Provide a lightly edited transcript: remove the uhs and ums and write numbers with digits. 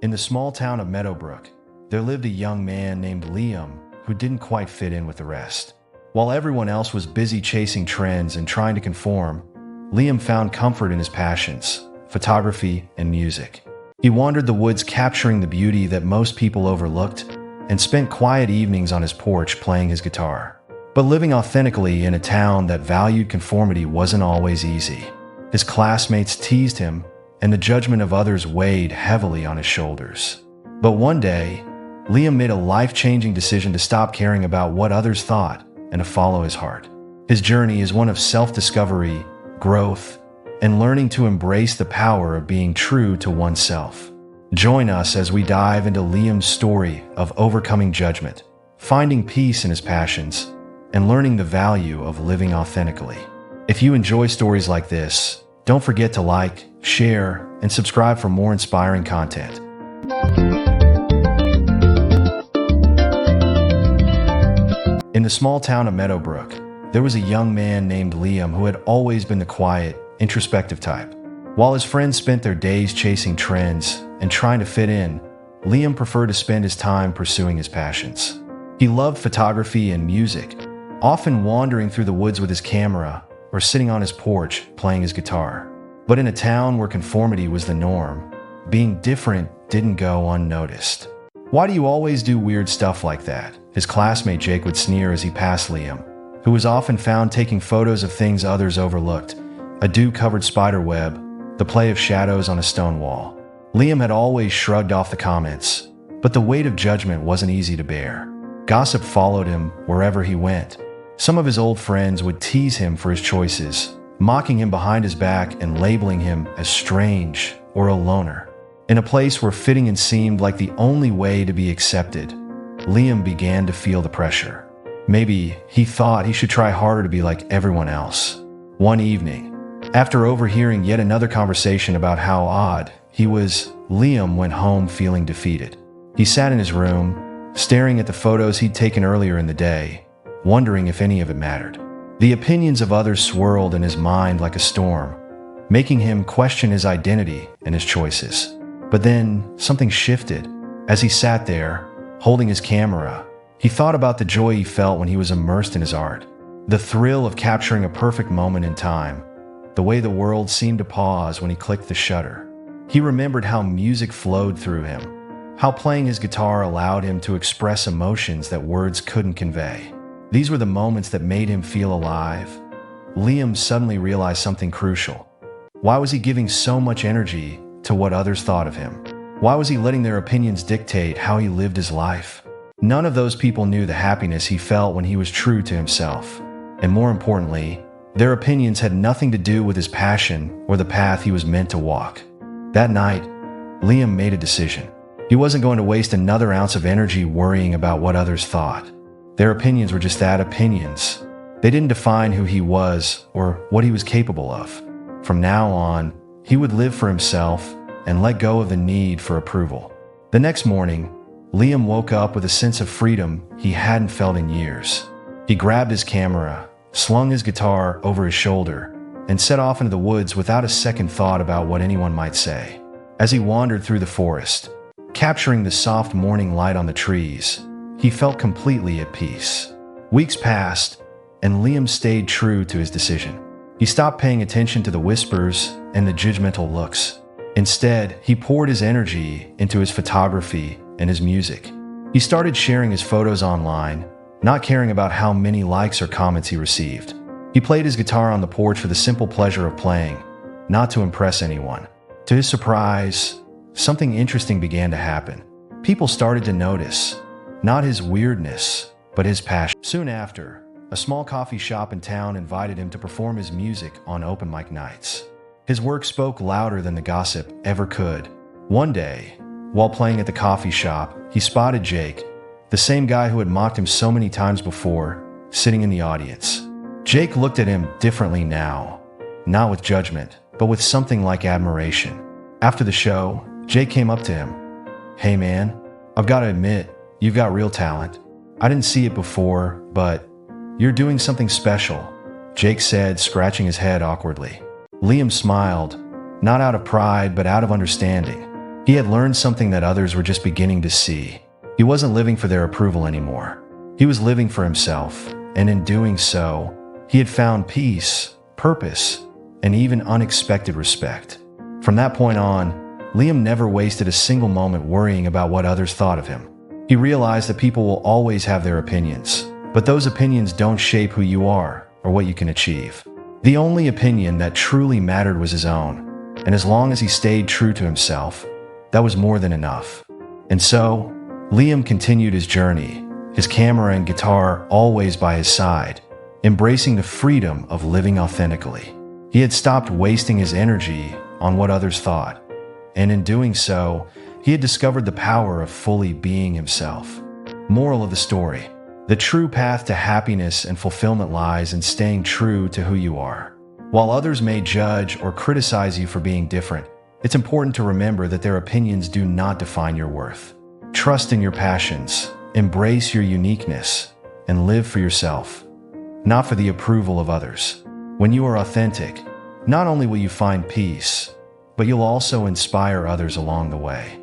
In the small town of Meadowbrook, there lived a young man named Liam who didn't quite fit in with the rest. While everyone else was busy chasing trends and trying to conform, Liam found comfort in his passions, photography and music. He wandered the woods capturing the beauty that most people overlooked and spent quiet evenings on his porch playing his guitar. But living authentically in a town that valued conformity wasn't always easy. His classmates teased him, and the judgment of others weighed heavily on his shoulders. But one day, Liam made a life-changing decision to stop caring about what others thought and to follow his heart. His journey is one of self-discovery, growth, and learning to embrace the power of being true to oneself. Join us as we dive into Liam's story of overcoming judgment, finding peace in his passions, and learning the value of living authentically. If you enjoy stories like this, don't forget to like, share, and subscribe for more inspiring content. In the small town of Meadowbrook, there was a young man named Liam who had always been the quiet, introspective type. While his friends spent their days chasing trends and trying to fit in, Liam preferred to spend his time pursuing his passions. He loved photography and music, often wandering through the woods with his camera or sitting on his porch playing his guitar. But in a town where conformity was the norm, being different didn't go unnoticed. "Why do you always do weird stuff like that?" his classmate Jake would sneer as he passed Liam, who was often found taking photos of things others overlooked: a dew-covered spider web, the play of shadows on a stone wall. Liam had always shrugged off the comments, but the weight of judgment wasn't easy to bear. Gossip followed him wherever he went. Some of his old friends would tease him for his choices, mocking him behind his back and labeling him as strange or a loner. In a place where fitting in seemed like the only way to be accepted, Liam began to feel the pressure. Maybe he thought he should try harder to be like everyone else. One evening, after overhearing yet another conversation about how odd he was, Liam went home feeling defeated. He sat in his room, staring at the photos he'd taken earlier in the day, wondering if any of it mattered. The opinions of others swirled in his mind like a storm, making him question his identity and his choices. But then something shifted. As he sat there, holding his camera, he thought about the joy he felt when he was immersed in his art. The thrill of capturing a perfect moment in time, the way the world seemed to pause when he clicked the shutter. He remembered how music flowed through him, how playing his guitar allowed him to express emotions that words couldn't convey. These were the moments that made him feel alive. Liam suddenly realized something crucial. Why was he giving so much energy to what others thought of him? Why was he letting their opinions dictate how he lived his life? None of those people knew the happiness he felt when he was true to himself. And more importantly, their opinions had nothing to do with his passion or the path he was meant to walk. That night, Liam made a decision. He wasn't going to waste another ounce of energy worrying about what others thought. Their opinions were just that, opinions. They didn't define who he was or what he was capable of. From now on, he would live for himself and let go of the need for approval. The next morning, Liam woke up with a sense of freedom he hadn't felt in years. He grabbed his camera, slung his guitar over his shoulder, and set off into the woods without a second thought about what anyone might say. As he wandered through the forest, capturing the soft morning light on the trees, he felt completely at peace. Weeks passed, and Liam stayed true to his decision. He stopped paying attention to the whispers and the judgmental looks. Instead, he poured his energy into his photography and his music. He started sharing his photos online, not caring about how many likes or comments he received. He played his guitar on the porch for the simple pleasure of playing, not to impress anyone. To his surprise, something interesting began to happen. People started to notice, not his weirdness, but his passion. Soon after, a small coffee shop in town invited him to perform his music on open mic nights. His work spoke louder than the gossip ever could. One day, while playing at the coffee shop, he spotted Jake, the same guy who had mocked him so many times before, sitting in the audience. Jake looked at him differently now, not with judgment, but with something like admiration. After the show, Jake came up to him. "Hey man, I've got to admit, you've got real talent. I didn't see it before, but you're doing something special," Jake said, scratching his head awkwardly. Liam smiled, not out of pride, but out of understanding. He had learned something that others were just beginning to see. He wasn't living for their approval anymore. He was living for himself, and in doing so, he had found peace, purpose, and even unexpected respect. From that point on, Liam never wasted a single moment worrying about what others thought of him. He realized that people will always have their opinions, but those opinions don't shape who you are or what you can achieve. The only opinion that truly mattered was his own, and as long as he stayed true to himself, that was more than enough. And so, Liam continued his journey, his camera and guitar always by his side, embracing the freedom of living authentically. He had stopped wasting his energy on what others thought, and in doing so, he had discovered the power of fully being himself. Moral of the story: the true path to happiness and fulfillment lies in staying true to who you are. While others may judge or criticize you for being different, it's important to remember that their opinions do not define your worth. Trust in your passions, embrace your uniqueness, and live for yourself, not for the approval of others. When you are authentic, not only will you find peace, but you'll also inspire others along the way.